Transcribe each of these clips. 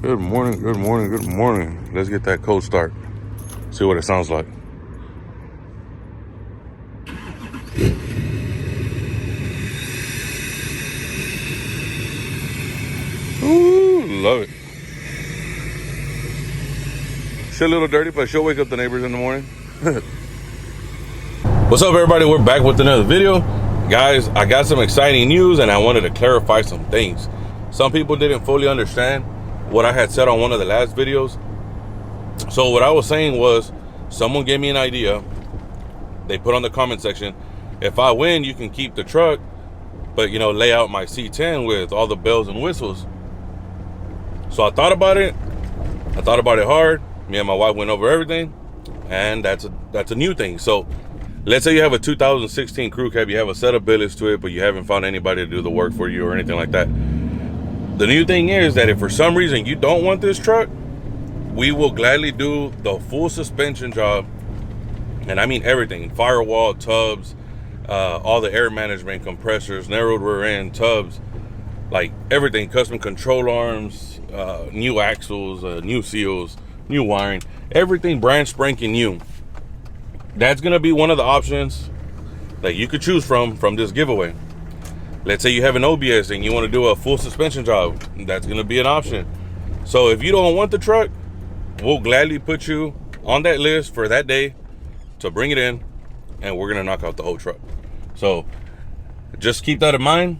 Good morning, good morning, good morning. Let's get that cold start. See what it sounds like. Ooh, love it. Shit a little dirty, but she'll wake up the neighbors in the morning. What's up, everybody? We're back with another video. Guys, I got some exciting news and I wanted to clarify some things. Some people didn't fully understand what I had said on one of the last videos. So what I was saying was, someone gave me an idea. They put on the comment section, if I win, you can keep the truck, but lay out my C10 with all the bells and whistles. So I thought about it. I thought about it hard. Me and my wife went over everything, and that's a new thing. So let's say you have a 2016 crew cab, you have a set of billets to it, but you haven't found anybody to do the work for you or anything like that. The new thing is that if for some reason you don't want this truck, we will gladly do the full suspension job. And I mean everything: firewall, tubs, all the air management, compressors, narrowed rear end, tubs, like everything, custom control arms, new axles, new seals, new wiring, everything brand spanking new. That's gonna be one of the options that you could choose from this giveaway. Let's say you have an OBS and you want to do a full suspension job, that's gonna be an option. So if you don't want the truck, we'll gladly put you on that list for that day to bring it in, and we're gonna knock out the whole truck. So just keep that in mind.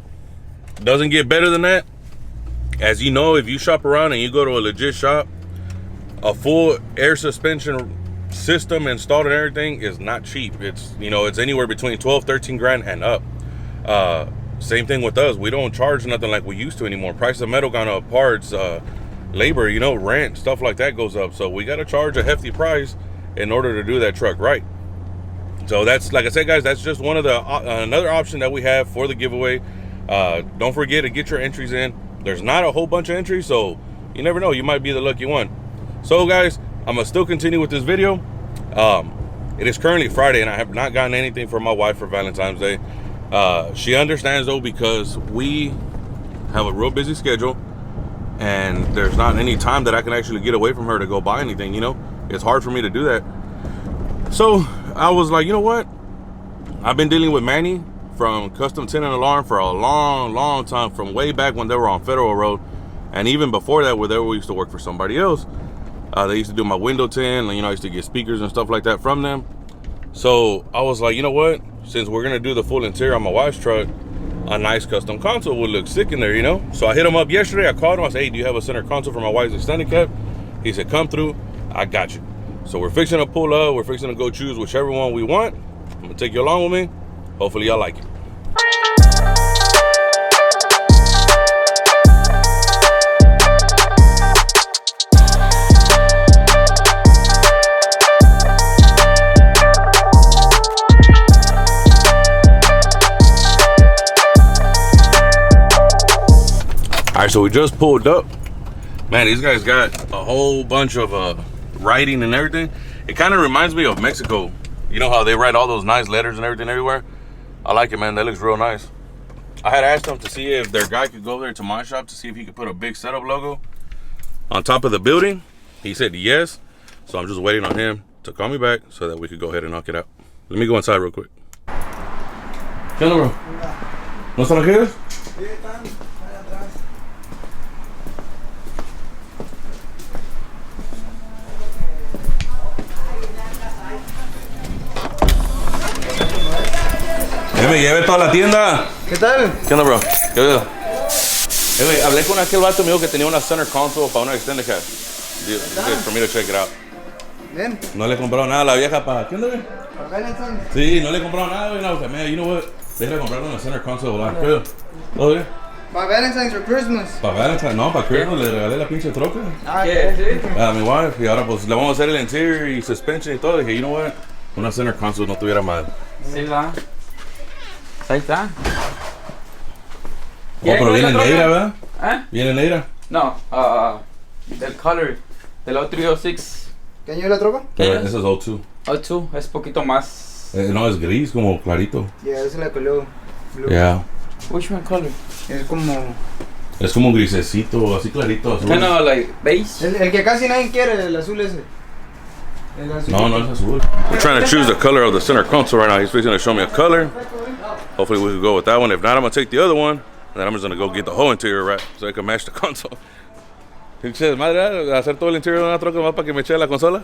Doesn't get better than that. As you know, if you shop around and you go to a legit shop, a full air suspension system installed and everything is not cheap. It's it's anywhere between 12-13 grand and up. Same thing with us. We don't charge nothing like we used to anymore. Price of metal gone up, parts, labor, rent, stuff like that goes up. So we got to charge a hefty price in order to do that truck right. So that's, like I said, guys, that's just one of the another option that we have for the giveaway. Don't forget to get your entries in. There's not a whole bunch of entries, so you never know, you might be the lucky one. So guys, I'm gonna still continue with this video. It is currently Friday and I have not gotten anything from my wife for Valentine's Day. She understands though, because we have a real busy schedule and there's not any time that I can actually get away from her to go buy anything. It's hard for me to do that. So I was like, you know what, I've been dealing with Manny from Custom Tin and Alarm for a long time, from way back when they were on Federal Road, and even before that, where they used to work for somebody else. They used to do my window tin, and I used to get speakers and stuff like that from them. So I was like, you know what, since we're gonna do the full interior on my wife's truck, a nice custom console would look sick in there, So I hit him up yesterday. I called him. I said, hey, do you have a center console for my wife's extended cab? He said, come through, I got you. So we're fixing to pull up. We're fixing to go choose whichever one we want. I'm gonna take you along with me. Hopefully y'all like it. All right, so we just pulled up. Man, these guys got a whole bunch of writing and everything. It kind of reminds me of Mexico. You know how they write all those nice letters and everything everywhere? I like it, man. That looks real nice. I had asked them to see if their guy could go there to my shop to see if he could put a big setup logo on top of the building. He said yes. So I'm just waiting on him to call me back so that we could go ahead and knock it out. Let me go inside real quick. ¿Qué onda, bro? ¿No están aquí? Sí, están allá atrás. Me lleve toda la tienda. ¿Qué tal? ¿Qué onda, bro? ¿Qué onda? Hablé con aquel vato, me dijo que tenía una center console para una extended cab. For me to check it out. Bien. No le he comprado nada a la vieja para... ¿Qué onda, güey? Para Valentine's. Sí, no le he comprado nada, güey. No, man, you know what? Déjale comprar una center console. ¿Todo bien? Para Valentine's for Christmas. Para Valentine's, no, para Christmas le regalé la pinche troca. Ah, ¿qué? A mi wife. Y ahora pues le vamos a hacer el interior y suspension y todo. Dije, you know what? Una center console no tuviera mal. Sí, va. Ahí está. Oh, pero viene negra, ¿verdad? ¿Eh? ¿Viene negra? No, del color, del O306. ¿Qué año es la troca? Ese es O2. O2, es poquito más. No, es gris, como clarito. Yeah, esa es la color blue. Yeah. Which one color? Es como Es como un grisecito, así clarito, azul. Kind of like beige. El que casi nadie quiere, el azul ese. El azul. No, no es azul. We're trying to choose the color of the center console right now. He's going to show me a color. Hopefully we can go with that one. If not, I'm going to take the other one. And then I'm just going to go get the whole interior wrap so I can match the console. Pinches madre, hacer todo el interior de una troca más para que me eche la consola.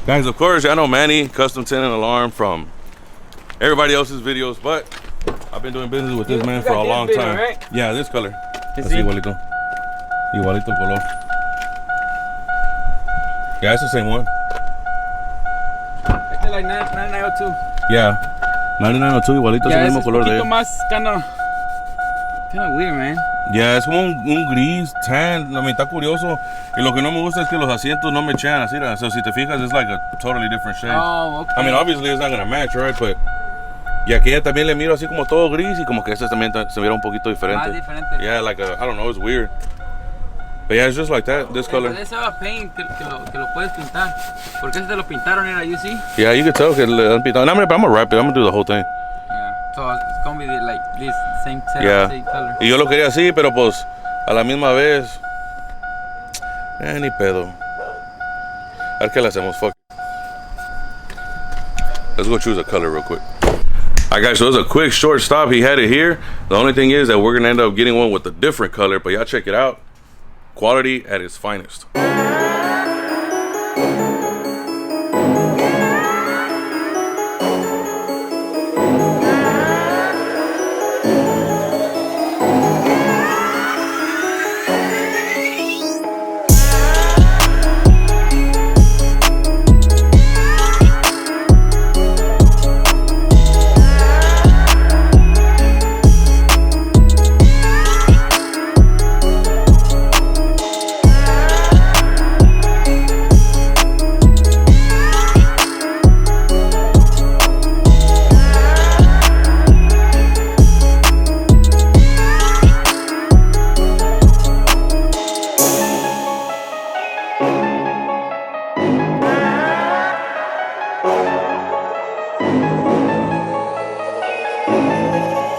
Guys, of course, I know Manny, custom tinted alarm from everybody else's videos, but I've been doing business with this man for a long time. Right? Yeah, this color. Is Así it? igualito. Igualito el color. Yeah, it's the same one. Este like 9902. Yeah. 9902, igualito, es el mismo color de un poquito él. más kind of weird, man. Yeah, es como un gris, tan, a mí está curioso. Y lo que no me gusta es que los asientos no me echan así. So si te fijas, it's like a totally different shade. Oh, okay. I mean, obviously it's not gonna match, right? But y aquí ya también le miro así como todo gris y como que este también se mira un poquito diferente. Más diferente. Yeah, like a, I don't know, it's weird. But yeah, it's just like that, this color. Ese va paint que lo puedes pintar. Porque ese te lo pintaron era you see? Yeah, you can tell que le han pintado. No, I'm gonna wrap it, I'm gonna do the whole thing. Yeah. So it's gonna be like this same Yeah. same color. Y yo lo quería así, pero pues a la misma vez. Ni pedo. A ver qué le hacemos, fuck. Let's go choose a color real quick. Alright guys, so it was a quick short stop. He had it here. The only thing is that we're gonna end up getting one with a different color, but y'all check it out. Quality at its finest.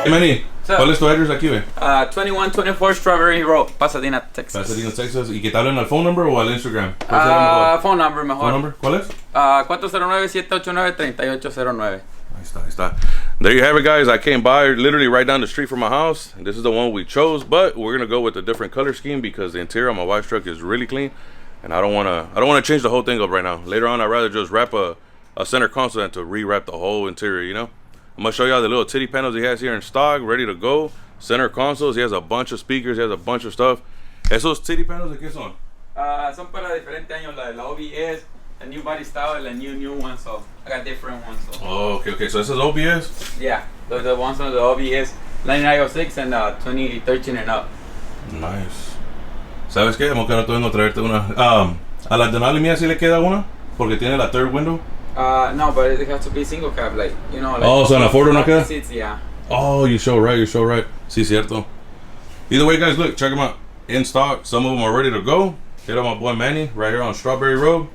Manny, ¿cuál es tu address aquí, ve? 2124 Strawberry Road, Pasadena, Texas. Pasadena, Texas. ¿Y que te hablen al phone number o al Instagram? ¿Cuál sería mejor? Phone number mejor. Phone number, ¿cuál es? 409-789-3809. Ahí está. There you have it, guys. I came by literally right down the street from my house. This is the one we chose, but we're gonna go with a different color scheme because the interior on my wife's truck is really clean, and I don't wanna change the whole thing up right now. Later on, I'd rather just wrap a center console than to re-wrap the whole interior, you know? I'm gonna show y'all the little titty panels he has here in stock, ready to go. Center consoles. He has a bunch of speakers. He has a bunch of stuff. Esos titty panels, ¿de qué son? Son para diferentes años, la OBS, the new body style, and the new one, so I got different ones. So. Oh, okay. So this is OBS? Yeah, the ones on the OBS, 9906 and 2013 and up. Nice. ¿Sabes qué? Como que ahora tengo que traerte una. A la de Nali mía sí le queda una, porque tiene la third window. No, but it has to be single cab, like, you know. Like, Oh, so en la Ford no queda? Seats, yeah. Oh, you show right. Sí, cierto. Either way, guys, look, check them out. In stock. Some of them are ready to go. Hit up my boy Manny right here on Strawberry Road.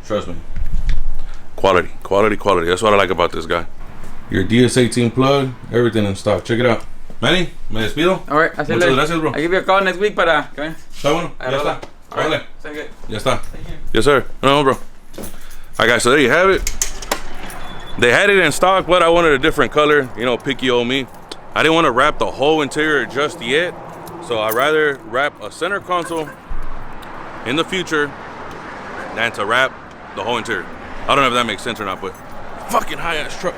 Trust me. Quality. That's what I like about this guy. Your DS18 plug, everything in stock. Check it out. Manny, me despido. All right, Muchas gracias, bro. I'll give you a call next week para que vean. Está bueno. Ya está. Órale. Sound good. Ya está. Thank you. Yes, sir. No, bro. Alright, guys, so there you have it. They had it in stock, but I wanted a different color. You know, picky old me. I didn't want to wrap the whole interior just yet. So I'd rather wrap a center console in the future than to wrap the whole interior. I don't know if that makes sense or not, but fucking high-ass truck.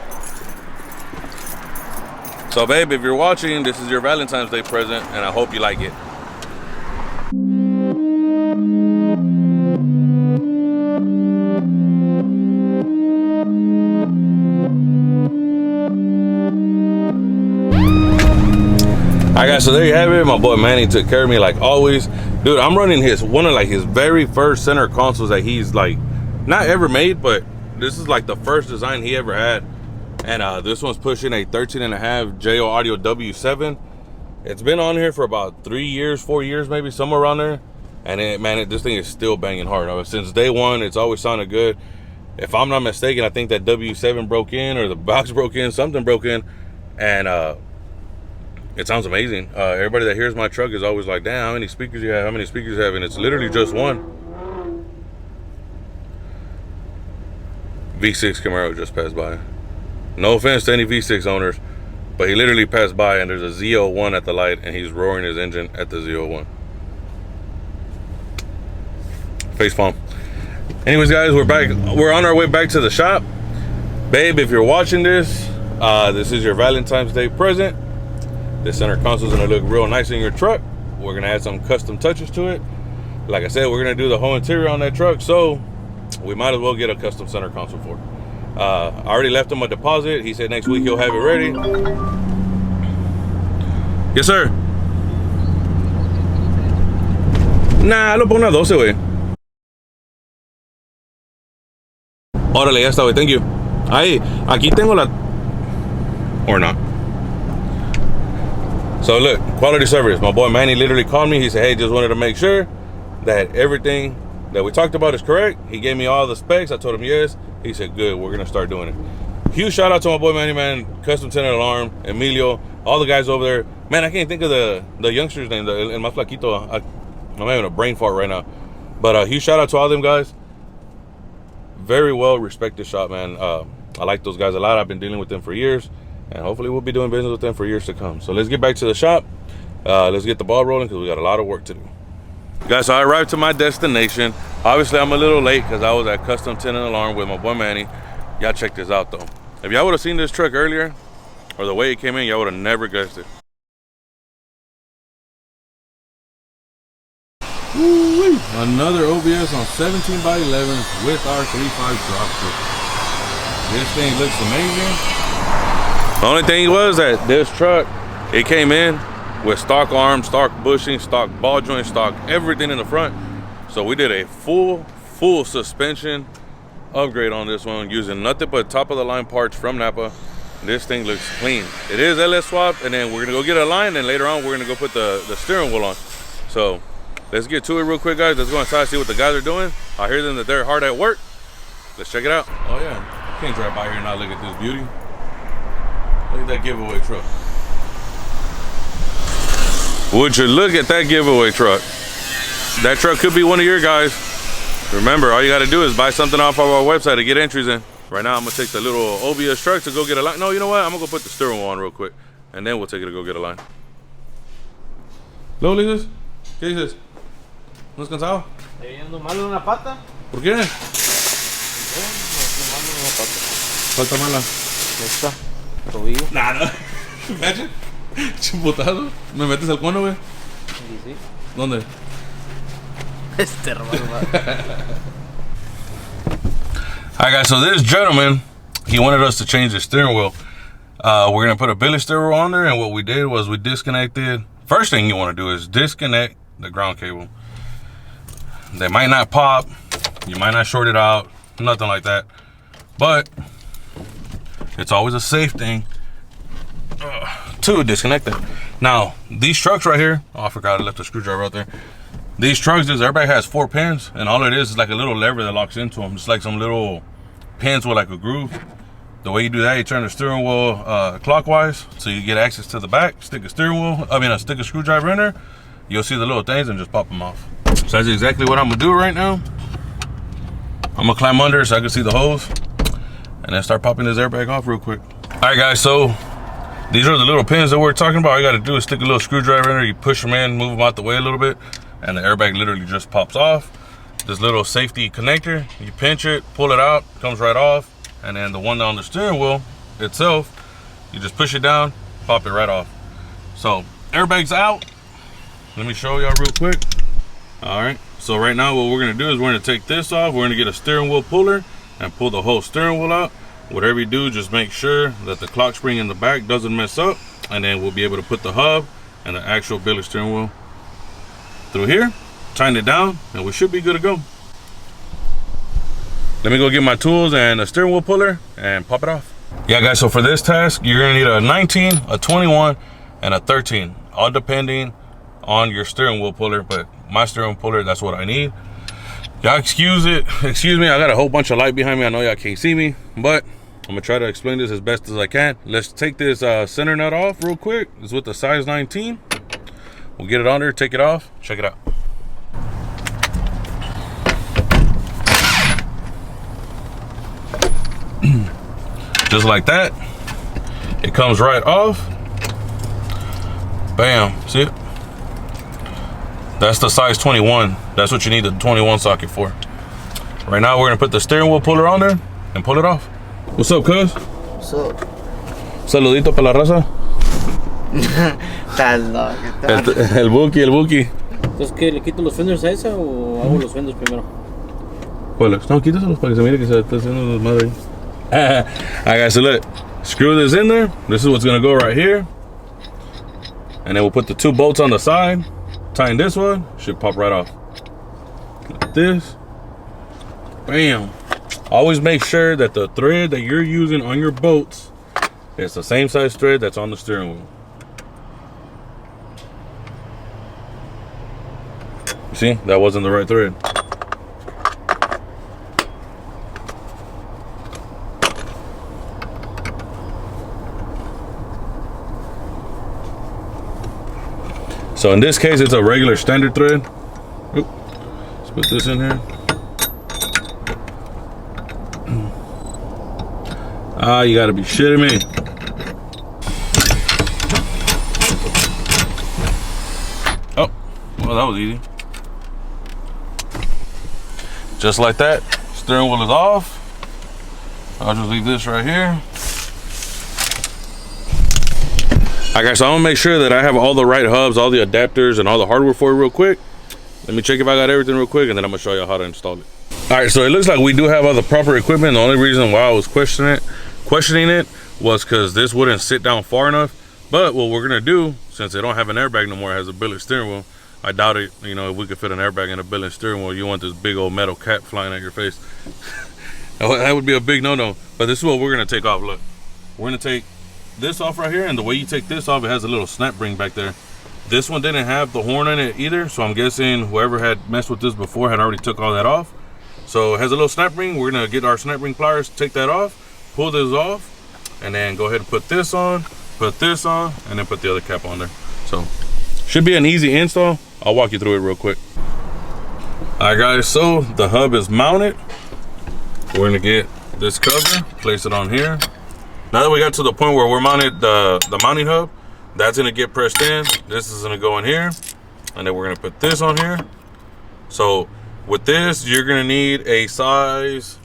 So, babe, if you're watching, this is your Valentine's Day present, and I hope you like it. Alright guys, so there you have it. My boy Manny took care of me like always. Dude, I'm running one of his very first center consoles that he's like not ever made, but this is like the first design he ever had. And this one's pushing a 13.5 JO Audio W7. It's been on here for about 3 years, 4 years maybe, somewhere around there. And this thing is still banging hard. Since day one, it's always sounded good. If I'm not mistaken, I think that W7 broke in, or the box broke in, something broke in. and it sounds amazing. Everybody that hears my truck is always like, damn, how many speakers you have, how many speakers you have, and it's literally just one. V6 Camaro just passed by. No offense to any V6 owners, but he literally passed by and there's a Z01 at the light and he's roaring his engine at the Z01. Face palm. Anyways, guys, we're back. We're on our way back to the shop. Babe, if you're watching this, this is your Valentine's Day present. This center console's gonna look real nice in your truck. We're gonna add some custom touches to it. Like I said, we're gonna do the whole interior on that truck, so we might as well get a custom center console for it. I already left him a deposit. He said next week he'll have it ready. Yes, sir. Nah, lo pongo a 12, güey. Órale, ya está, güey. Thank you. Ahí, aquí tengo la... Or not. So look, quality service. My boy Manny literally called me. He said, hey, just wanted to make sure that everything that we talked about is correct. He gave me all the specs. I told him yes. He said, good, we're gonna start doing it. Huge shout out to my boy Manny, man. Custom Tinted Alarm, Emilio, all the guys over there. Man, I can't think of the youngster's name, el más flaquito. I'm having a brain fart right now. But huge shout out to all them guys. Very well respected shop, man. I like those guys a lot. I've been dealing with them for years, and hopefully we'll be doing business with them for years to come. So let's get back to the shop. Let's get the ball rolling because we got a lot of work to do. Guys, so I arrived to my destination. Obviously, I'm a little late because I was at Custom Tinted Alarm with my boy Manny. Y'all check this out, though. If y'all would have seen this truck earlier, or the way it came in, y'all would have never guessed it. Woo-wee. Another OBS on 17 by 11 with our 3.5 drop kit. This thing looks amazing. The only thing was that this truck, it came in with stock arms, stock bushing, stock ball joint, stock everything in the front. So we did a full suspension upgrade on this one using nothing but top of the line parts from Napa. This thing looks clean. It is LS swap, and then we're gonna go get a line, and later on we're gonna go put the steering wheel on. So let's get to it real quick, guys. Let's go inside and see what the guys are doing. I hear them that they're hard at work. Let's check it out. Oh yeah, you can't drive by here and not look at this beauty. Look at that giveaway truck. Would you look at that giveaway truck? That truck could be one of your guys. Remember, all you got to do is buy something off of our website to get entries in. Right now, I'm going to take the little OBS truck to go get a line. No, you know what? I'm going to go put the steering wheel on real quick, and then we'll take it to go get a line. ¿Lo dices? ¿Qué dices? ¿No es cansado? Ando mal en una pata. ¿Por qué? No, ando mal en una pata. ¿Cuál está mala? Esta. Tobillo. Nada. Imagine. Chupotado. ¿Me metes el cono, güey? Sí, sí. ¿Dónde? Este hermano. Alright guys, so this gentleman, he wanted us to change the steering wheel. We're gonna put a billet steering wheel on there, and what we did was we disconnected. First thing you want to do is disconnect the ground cable. They might not pop, you might not short it out, nothing like that, but it's always a safe thing to disconnect it. Now these trucks right here, oh I forgot I left a screwdriver out there. These trucks, this airbag has 4 pins, and all it is like a little lever that locks into them. It's like some little pins with like a groove. The way you do that, you turn the steering wheel clockwise, so you get access to the back. Stick a stick a screwdriver in there. You'll see the little things and just pop them off. So that's exactly what I'm gonna do right now. I'm gonna climb under so I can see the hose, and then start popping this airbag off real quick. All right, guys. So these are the little pins that we're talking about. All you gotta do is stick a little screwdriver in there. You push them in, move them out the way a little bit, and the airbag literally just pops off. This little safety connector, you pinch it, pull it out, comes right off. And then the one on the steering wheel itself, you just push it down, pop it right off. So airbag's out. Let me show y'all real quick. All right, so right now what we're gonna do is we're gonna take this off. We're gonna get a steering wheel puller and pull the whole steering wheel out. Whatever you do, just make sure that the clock spring in the back doesn't mess up, and then we'll be able to put the hub and the actual billet steering wheel through here, tighten it down, and we should be good to go. Let me go get my tools and a steering wheel puller and pop it off. Yeah guys, so for this task, you're gonna need a 19, a 21, and a 13, all depending on your steering wheel puller, but my steering wheel puller, that's what I need. Y'all excuse me, I got a whole bunch of light behind me. I know y'all can't see me, but gonna try to explain this as best as I can. Let's take this center nut off real quick. It's with the size 19. We'll get it on there, take it off, check it out. Just like that. It comes right off. Bam, see it? That's the size 21. That's what you need the 21 socket for. Right now we're gonna put the steering wheel puller on there and pull it off. What's up, cuz? What's up? Saludito para la raza. Estás loco. El Buki. Entonces, ¿qué? ¿Le quito los fenders a esa o hago los fenders primero? Pues, no, quítaselos para que se mire que se está haciendo desmadre ahí. Alright guys, so look. Screw this in there. This is what's gonna go right here. And then we'll put the 2 bolts on the side. Tighten this one. Should pop right off. Like this. Bam. Always make sure that the thread that you're using on your bolts is the same size thread that's on the steering wheel. You see? That wasn't the right thread. So in this case, it's a regular standard thread. Oop. Let's put this in here. Ah, you gotta be shitting me. Oh, well, that was easy. Just like that, steering wheel is off. I'll just leave this right here. Okay, so I'm gonna make sure that I have all the right hubs, all the adapters, and all the hardware for it real quick. Let me check if I got everything real quick, and then I'm gonna show you how to install it. All right, so it looks like we do have all the proper equipment. The only reason why I was questioning it was because this wouldn't sit down far enough. But what we're gonna do, since they don't have an airbag no more, it has a billet steering wheel. I doubt it, you know, if we could fit an airbag in a billet steering wheel, you want this big old metal cap flying at your face. That would be a big no-no. But this is what we're gonna take off. Look, we're gonna take this off right here, and the way you take this off, it has a little snap ring back there. This one didn't have the horn in it either, so I'm guessing whoever had messed with this before had already took all that off. So it has a little snap ring. We're gonna get our snap ring pliers, take that off, pull this off, and then go ahead and put this on, and then put the other cap on there. So should be an easy install. I'll walk you through it real quick. All right guys, so the hub is mounted. We're gonna get this cover, place it on here. Now that we got to the point where we're mounted the mounting hub, that's gonna get pressed in. This is gonna go in here, and then we're gonna put this on here. So with this, you're gonna need a size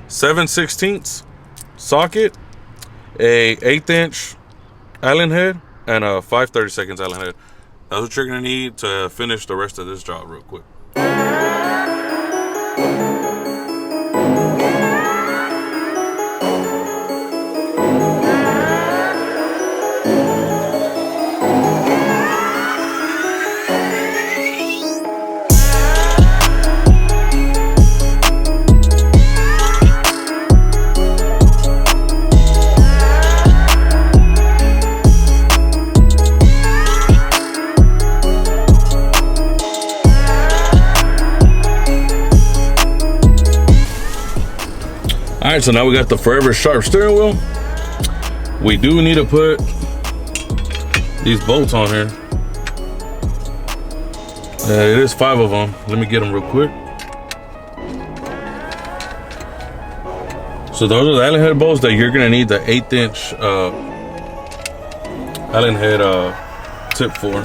7/16 socket, a 1/8" Allen head, and a 5/32 Allen head. That's what you're gonna need to finish the rest of this job real quick. All right, so now we got the forever sharp steering wheel. We do need to put these bolts on here. It is 5 of them. Let me get them real quick. So those are the Allen head bolts that you're gonna need the 1/8" Allen head tip for.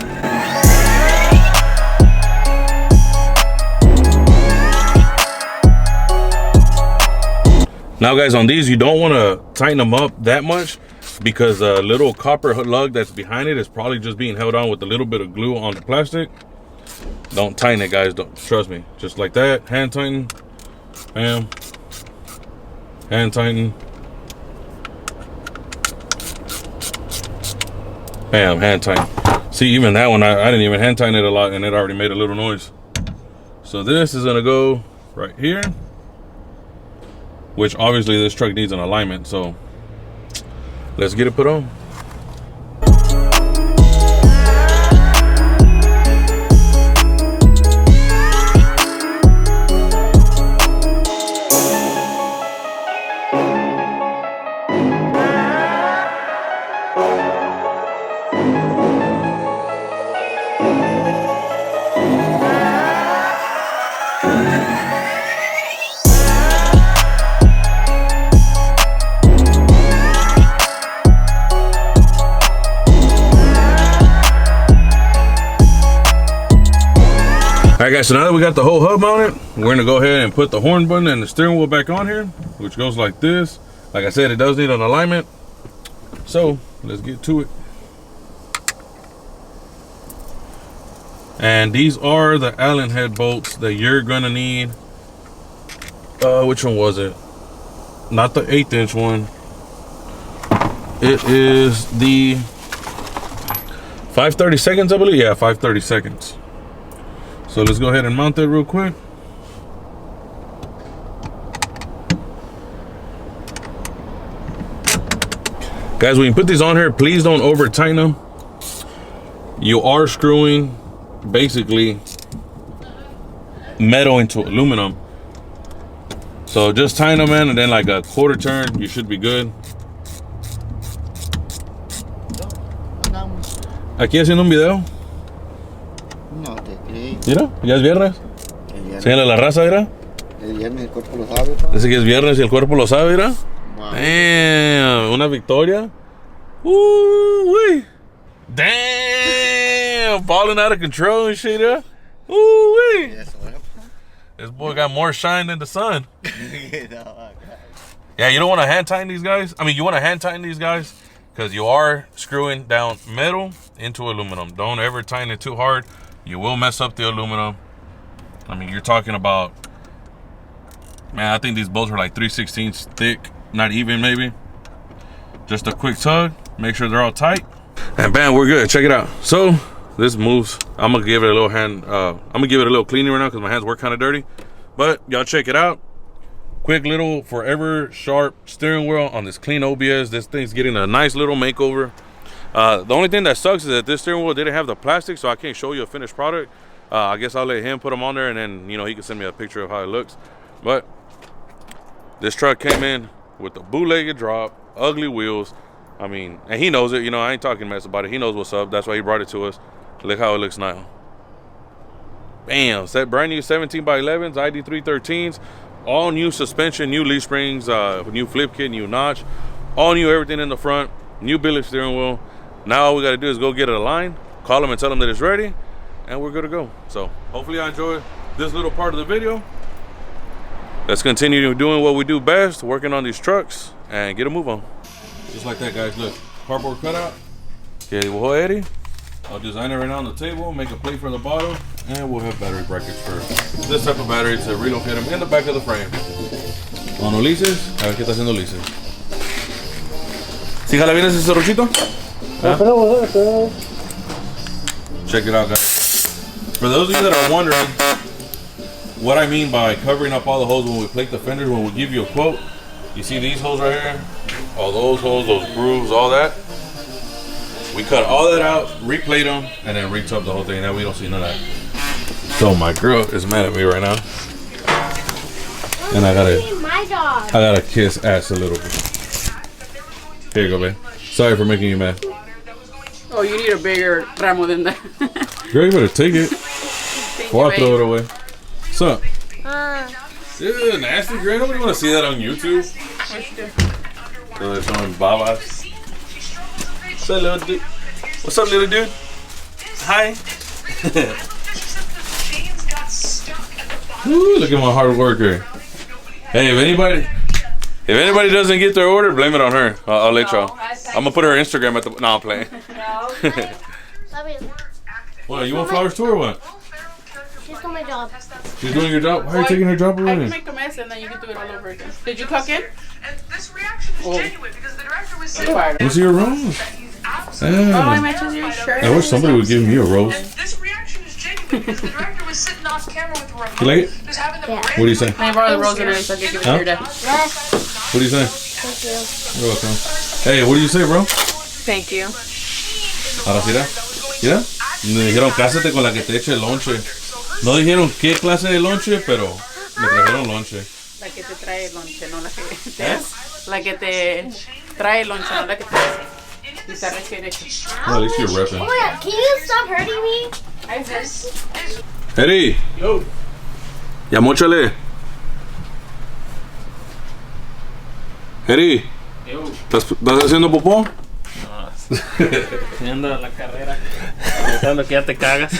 Now guys, on these, you don't want to tighten them up that much because the little copper lug that's behind it is probably just being held on with a little bit of glue on the plastic. Don't tighten it, guys. Don't, trust me. Just like that. Hand tighten. Bam. Hand tighten. Bam. Hand tighten. See, even that one, I didn't even hand tighten it a lot, and it already made a little noise. So this is gonna go right here, which obviously this truck needs an alignment, so let's get it put on. Alright guys, so now that we got the whole hub mounted, we're gonna go ahead and put the horn button and the steering wheel back on here, which goes like this. Like I said, it does need an alignment. So let's get to it. And these are the Allen head bolts that you're gonna need. Which one was it? Not the 1/8 inch one. It is the 5/32, I believe. Yeah, 5/32. So let's go ahead and mount that real quick. Guys, when you put these on here, please don't over tighten them. You are screwing basically metal into aluminum. So just tighten them in, and then like a quarter turn, you should be good. Aquí haciendo un video. No te crees. Mira, ya es viernes. Enséñale a la raza, mira. El viernes el cuerpo lo sabe, pa. Dice que es viernes y el cuerpo lo sabe, mira. Wow. Damn, una victoria. Woo-wee. Damn, falling out of control and shit, yeah. Woo-wee. Yes, what up? This boy got more shine than the sun. No, Yeah, you don't want to hand tighten these guys. I mean, you want to hand tighten these guys because you are screwing down metal into aluminum. Don't ever tighten it too hard. You will mess up the aluminum. I mean, you're talking about, man, I think these bolts are like 3/16 thick, not even maybe. Just a quick tug, make sure they're all tight, and bam, we're good. Check it out. So this moves. I'm gonna give it a little hand. I'm gonna give it a little cleaning right now because my hands were kind of dirty. But y'all check it out. Quick little forever sharp steering wheel on this clean OBS. This thing's getting a nice little makeover. The only thing that sucks is that this steering wheel didn't have the plastic, so I can't show you a finished product. I guess I'll let him put them on there, and then, you know, he can send me a picture of how it looks. But this truck came in with the bootlegged drop, ugly wheels. I mean, and he knows it. You know, I ain't talking mess about it. He knows what's up. That's why he brought it to us. Look how it looks now. Bam, set brand new 17x11s, ID313s, all new suspension, new leaf springs, new flip kit, new notch, all new everything in the front, new billet steering wheel. Now all we got to do is go get it aligned, call them and tell them that it's ready, and we're good to go. So hopefully I enjoyed this little part of the video. Let's continue doing what we do best, working on these trucks, and get a move on. Just like that, guys. Look, cardboard cutout. Okay, dibujó Eddie. I'll design it right now on the table, make a plate for the bottom, and we'll have battery brackets for this type of battery to relocate them in the back of the frame. On Ulises, a ver qué está haciendo Ulises. ¿Sí jala bien ese serruchito? Check it out, guys. For those of you that are wondering what I mean by covering up all the holes when we plate the fenders, when we give you a quote, you see these holes right here? All those holes, those grooves, all that. We cut all that out, replate them, and then retub the whole thing. Now we don't see none of that. So my girl is mad at me right now, and I gotta kiss ass a little bit. Here you go, babe. Sorry for making you mad. Oh, you need a bigger ramo than that. Girl, you better take it. Or I'll throw it away. What's up? Ew, nasty girl. Nobody want to see that on YouTube. So they're showing babas. What's up, little dude? What's up, little dude? Hi. Ooh, look at my hard worker. Hey, if anybody doesn't get their order, blame it on her. I'll let y'all. I'm gonna put her Instagram at the. No, I'm playing. What? You want flowers too or what? She's doing my job. She's doing your job. Why are you taking her job I already? can make a mess and then you can do it all over again. Did you cook it? And this reaction is genuine because the director was sitting Fire. What's your rose? Oh, it Yeah. matches your shirt. I wish somebody would give me a rose. This reaction is genuine because the director was sitting off camera with a remote. You like it? Just having the Yeah. What do you say? Can I borrow the rose in it so I can give it to your dad? Yes. What do you say? Thank you. You're welcome. Hey, what do you say, bro? Thank you. Ahora sí, mira. Me dijeron, cásate con la que te eche el lonche. No dijeron qué clase de lonche, pero me trajeron lonche. La que te trae el lonche, no la que te La que te trae el lonche, no la que te hace. Y se refiere. Well, at least you're repping. Oh my god, can you stop hurting me? I heard. Eddie. Yo. Ya móchale. Eddie. Yo. ¿Estás haciendo popó? Viendo la carrera. Pensando que ya te cagas.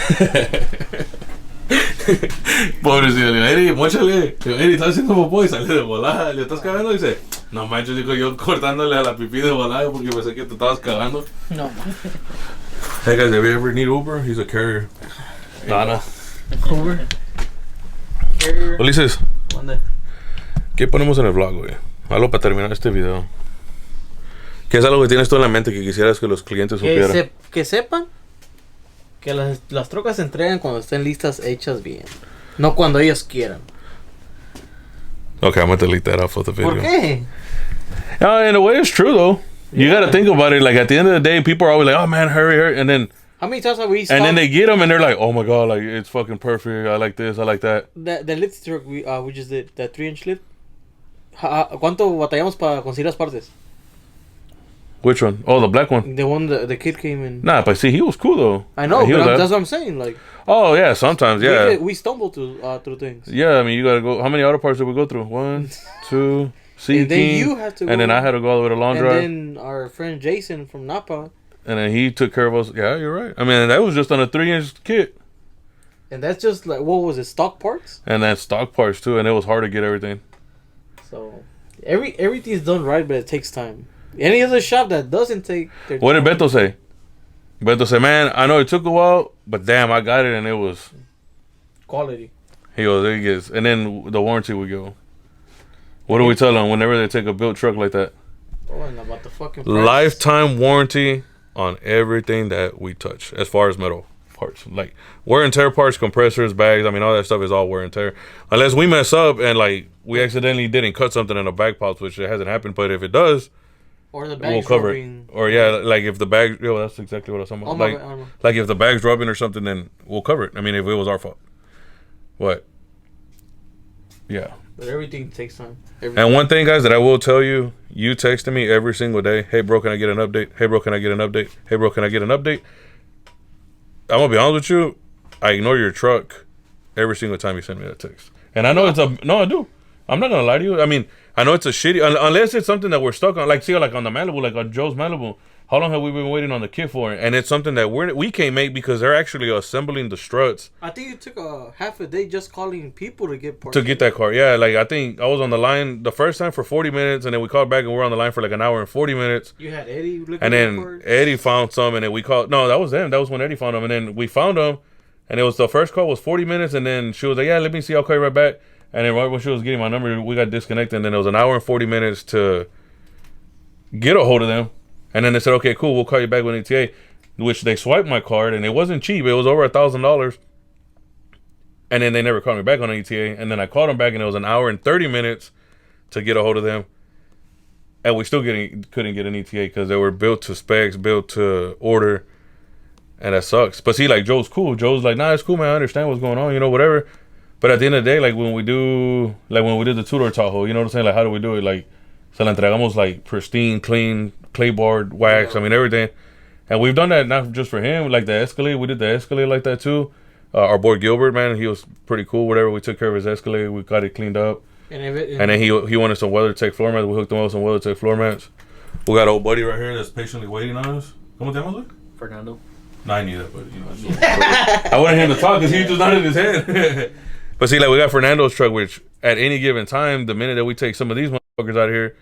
Pobrecito, le digo, Eri, móchale. Le digo, Eri, estás haciendo popó y sale de volada. Le estás cagando y dice, no manches, digo yo cortándole a la pipí de volada porque pensé que te estabas cagando. No. Hey guys, have you ever need Uber? He's a carrier. No. Uber. Ulises, ¿Dónde? ¿qué ponemos en el vlog, güey? Algo para terminar este video. ¿Qué es algo que tienes tú en la mente que quisieras que los clientes supieran? Que sepan que las trocas se entregan cuando estén listas, hechas bien. No cuando ellos quieran. Okay, I'm gonna delete that off of the video. ¿Por qué? In a way, it's true though. You gotta think about it. Like at the end of the day, people are always like, "Oh man, hurry," and then How many times have we stopped? and then they get them and they're like, "Oh my god, like it's fucking perfect. I like this, I like that." The lift truck we just did, that 3-inch lift. ¿Cuánto batallamos para conseguir las partes? Which one? Oh, the black one. The one the kid came in. Nah, but see, he was cool though. I know, He but was that's what I'm saying. Like, oh yeah, sometimes yeah. we stumble through things. Yeah, I mean, you gotta go. How many auto parts did we go through? 1, 2, C And then King, you have to go. and then I had to go all the way to Long And Drive. then our friend Jason from Napa. And then he took care of us. Yeah, you're right. I mean, that was just on a 3-inch kit. And that's just like, what was it, stock parts? And then stock parts too. And it was hard to get everything. So everything's done right, but it takes time. Any other shop that doesn't take their What did time. Beto say? Beto said, man, I know it took a while, but damn, I got it. And it was, Quality. he goes, it gets, and then the warranty we go. What do we tell them whenever they take a built truck like that? Oh, and about the fucking price. Lifetime warranty on everything that we touch as far as metal parts. Like wear and tear parts, compressors, bags. I mean, all that stuff is all wear and tear. Unless we mess up and like we accidentally didn't cut something in a bag pouch, which it hasn't happened. But if it does, Or the we'll bag's cover rubbing. it. Or yeah, like if the bag, that's exactly what I was talking Oh, about. my Like, bad, I don't know. like if the bag's rubbing or something, then we'll cover it. I mean, if it was our fault. What? Yeah. But everything takes time. And one thing, guys, that I will tell you, you texting me every single day, hey, bro, can I get an update? Hey, bro, can I get an update? Hey, bro, can I get an update? I'm going to be honest with you. I ignore your truck every single time you send me that text. And I know no, I do. I'm not going to lie to you. I mean, I know it's a shitty, unless it's something that we're stuck on. Like, see, like on the Malibu, like on Joe's Malibu. How long have we been waiting on the kit for? And it's something that we can't make because they're actually assembling the struts. I think it took a half a day just calling people to get parts. To get that car. Yeah, like I think I was on the line the first time for 40 minutes and then we called back and we're on the line for like an hour and 40 minutes. You had Eddie looking And at then parts. Eddie found some and then we called. No, that was them. That was when Eddie found them. And then we found them and it was the first call was 40 minutes and then she was like, yeah, let me see. I'll call you right back. And then right when she was getting my number, we got disconnected and then it was an hour and 40 minutes to get a hold of them. And then they said, okay, cool, we'll call you back with an ETA, which they swiped my card, and it wasn't cheap. It was over $1,000. And then they never called me back on an ETA. And then I called them back, and it was an hour and 30 minutes to get a hold of them. And we still couldn't get an ETA because they were built to specs, built to order. And that sucks. But see, like, Joe's cool. Joe's like, nah, it's cool, man. I understand what's going on, whatever. But at the end of the day, like, when we did the two-door Tahoe, you know what I'm saying? Like, how do we do it? Like, se la entregamos, like, pristine, clean, clay board, wax, I mean, everything. And we've done that not just for him, like the Escalade. We did the Escalade like that too. Our boy Gilbert, man, he was pretty cool. Whatever, we took care of his Escalade. We got it cleaned up. And then he wanted some WeatherTech floor mats. We hooked him up with some WeatherTech floor mats. We got old buddy right here that's patiently waiting on us. ¿Cómo te llamas, Luis? Fernando. No, I knew that, but I wanted him to talk because he just nodded his head. But see, like, we got Fernando's truck, which at any given time, the minute that we take some of these motherfuckers out of here,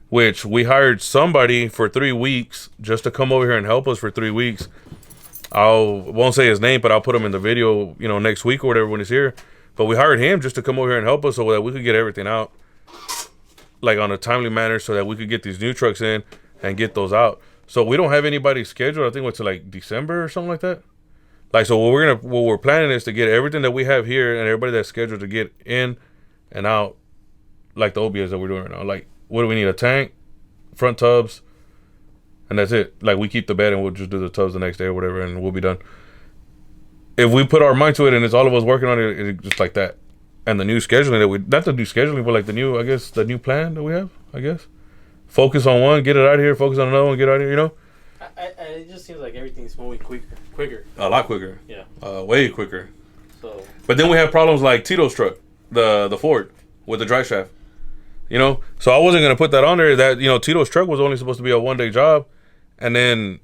which we hired somebody for 3 weeks just to come over here and help us for 3 weeks. Won't say his name, but I'll put him in the video, next week or whatever when he's here. But we hired him just to come over here and help us so that we could get everything out, like, on a timely manner so that we could get these new trucks in and get those out. So we don't have anybody scheduled. I think what's like December or something like that. Like, so what we're planning is to get everything that we have here and everybody that's scheduled to get in and out, like the OBS that we're doing right now. Like, what do we need? A tank, front tubs, and that's it. Like, we keep the bed and we'll just do the tubs the next day or whatever, and we'll be done. If we put our mind to it and it's all of us working on it, it's just like that. And the new scheduling not the new scheduling, but like the new plan that we have, I guess. Focus on one, get it out of here. Focus on another one, get it out of here, It just seems like everything's moving quicker. A lot quicker. Yeah. Way quicker. So. But then we have problems like Tito's truck, the Ford, with the drive shaft. So I wasn't going to put that on there. That, Tito's truck was only supposed to be a 1-day job. And then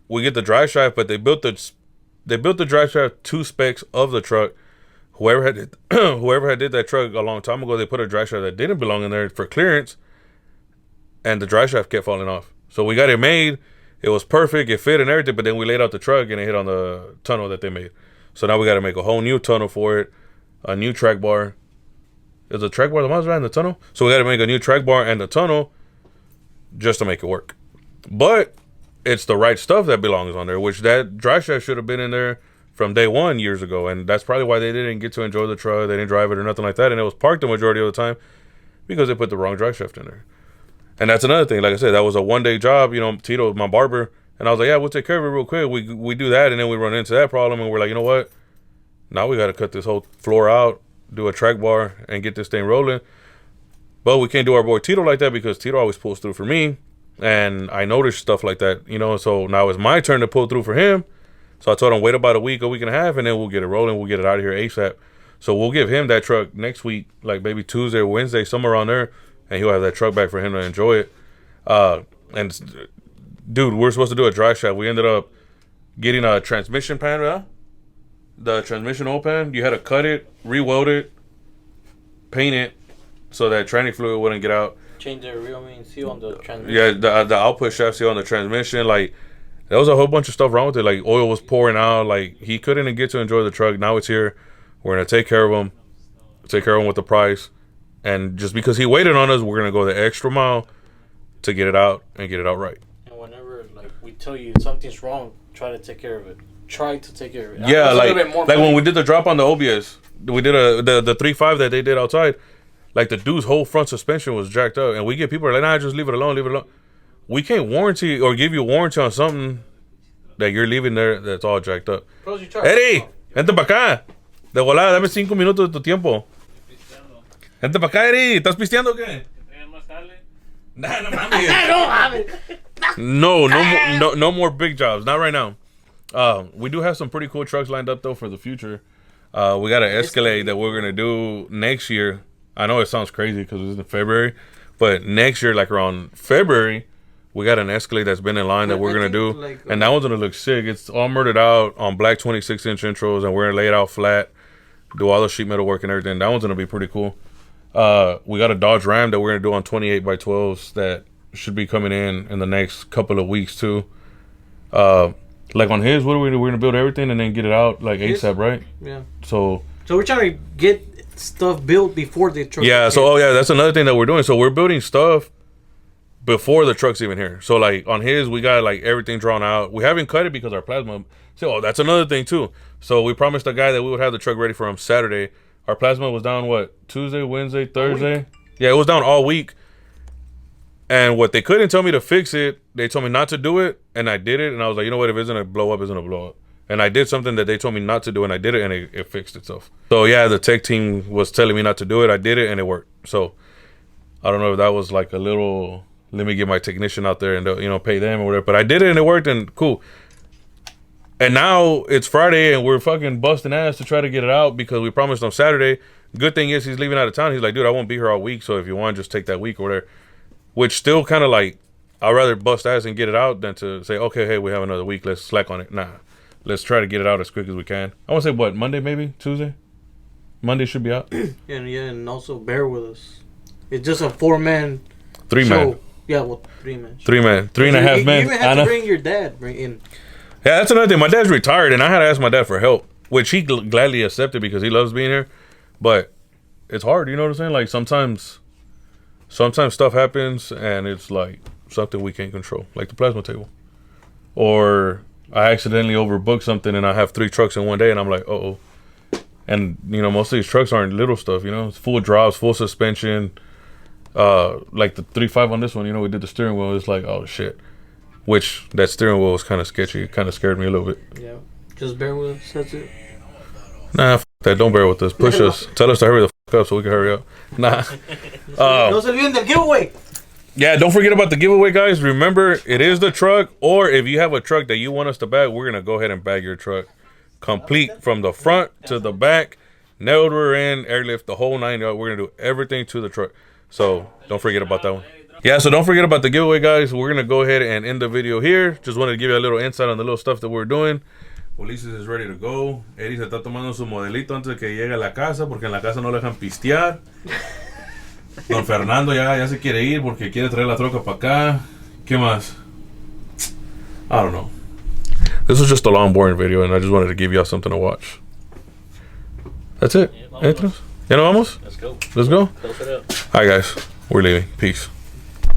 we get the drive shaft, but they built the drive shaft to specs of the truck. whoever had did that truck a long time ago, they put a drive shaft that didn't belong in there for clearance, and the drive shaft kept falling off. So we got it made. It was perfect. It fit and everything, but then we laid out the truck and it hit on the tunnel that they made. So now we got to make a whole new tunnel for it, a new track bar. Is the track bar the ones right in the tunnel? So we got to make a new track bar and the tunnel just to make it work. But it's the right stuff that belongs on there, which that drive shaft should have been in there from day one years ago. And that's probably why they didn't get to enjoy the truck. They didn't drive it or nothing like that. And it was parked the majority of the time because they put the wrong drive shaft in there. And that's another thing. Like I said, that was a one-day job. You know, Tito was my barber. And I was like, yeah, we'll take care of it real quick. We do that, and then we run into that problem. And we're like, you know what? Now we got to cut this whole floor out, do a track bar, and get this thing rolling. But we can't do our boy Tito like that because Tito always pulls through for me. And I noticed stuff like that, you know. So now it's my turn to pull through for him. So I told him, wait about a week and a half, and then we'll get it rolling. We'll get it out of here ASAP. So we'll give him that truck next week, like maybe Tuesday or Wednesday, somewhere around there. And he'll have that truck back for him to enjoy it. And dude, we're supposed to do a dry shaft. We ended up getting a transmission pan, right? The transmission oil pan. You had to cut it, re-weld it, paint it, so that tranny fluid wouldn't get out. Change the real main seal on the transmission. Yeah, the output shaft seal on the transmission. Like, there was a whole bunch of stuff wrong with it. Like, oil was pouring out. Like, he couldn't get to enjoy the truck. Now it's here. We're gonna take care of him. Take care of him with the price. And just because he waited on us, we're going to go the extra mile to get it out and get it out right. And whenever we tell you something's wrong, try to take care of it. Try to take care of it. Yeah, like when we did the drop on the OBS, we did the 3.5 that they did outside. Like, the dude's whole front suspension was jacked up. And we get people like, nah, just leave it alone. We can't warranty or give you a warranty on something that you're leaving there that's all jacked up. Eddie, vente pa acá. De volada, dame 5 minutos de tu tiempo. Vente pa acá, Eri. ¿Estás pisteando o qué? Nah, no mames. No more big jobs. Not right now. We do have some pretty cool trucks lined up, though, for the future. We got an Escalade that we're going to do next year. I know it sounds crazy because it's in February. But next year, like around February, we got an Escalade that's been in line that we're going to do. And that one's going to look sick. It's all murdered out on black 26-inch intros. And we're going to lay it out flat. Do all the sheet metal work and everything. That one's going to be pretty cool. We got a Dodge Ram that we're going to do on 28x12s that should be coming in the next couple of weeks too. Like on his, we're going to build everything and then get it out like ASAP, right? Yeah. So we're trying to get stuff built before the truck. Yeah. So, that's another thing that we're doing. So we're building stuff before the truck's even here. So like on his, we got like everything drawn out. We haven't cut it because our plasma. So that's another thing too. So we promised the guy that we would have the truck ready for him Saturday. Our plasma was down, Tuesday, Wednesday, Thursday? Yeah, it was down all week. And what they couldn't tell me to fix it, they told me not to do it, and I did it. And I was like, you know what? If it's going to blow up, it's going to blow up. And I did something that they told me not to do, and I did it, and it fixed itself. So, yeah, the tech team was telling me not to do it. I did it, and it worked. So, I don't know if that was like a little, let me get my technician out there and, pay them or whatever. But I did it, and it worked, and cool. And now it's Friday and we're fucking busting ass to try to get it out because we promised on Saturday. Good thing is he's leaving out of town. He's like, dude, I won't be here all week. So if you want, just take that week or whatever. Which still kind of like, I'd rather bust ass and get it out than to say, okay, hey, we have another week. Let's slack on it. Nah, let's try to get it out as quick as we can. I want to say, Monday maybe? Tuesday? Monday should be out. And also bear with us. It's just a 4-man 3-man. Yeah, 3-man. 3-man. 3.5 men. You even have to bring your dad in. Yeah, that's another thing. My dad's retired, and I had to ask my dad for help, which he gladly accepted because he loves being here. But it's hard, you know what I'm saying? Like, sometimes stuff happens, and it's, like, something we can't control, like the plasma table. Or I accidentally overbooked something, and I have 3 trucks in one day, and I'm like, uh-oh. And, most of these trucks aren't little stuff, It's full drops, full suspension. Like the 3.5 on this one, we did the steering wheel. It's like, oh, shit. Which, that steering wheel was kind of sketchy. It kind of scared me a little bit. Yeah. Just bear with us. That's it. Nah, f that. Don't bear with us. Push us. Tell us to hurry the f up so we can hurry up. Nah. No se olviden del giveaway. Yeah, don't forget about the giveaway, guys. Remember, it is the truck. Or if you have a truck that you want us to bag, we're going to go ahead and bag your truck. Complete from the front to the back. Nailed rear end, airlift, the whole 9 yards. We're going to do everything to the truck. So, don't forget about that one. Yeah, so don't forget about the giveaway, guys. We're going to go ahead and end the video here. Just wanted to give you a little insight on the little stuff that we're doing. Ulises is ready to go. Eddie se está tomando su modelito antes de que llegue a la casa porque en la casa no le dejan pistear. Don Fernando ya se quiere ir porque quiere traer la troca para acá. ¿Qué más? I don't know. This was just a long, boring video, and I just wanted to give y'all something to watch. That's it. ¿Ya nos vamos? Let's go. Let's go. Close it up. All right, guys. We're leaving. Peace.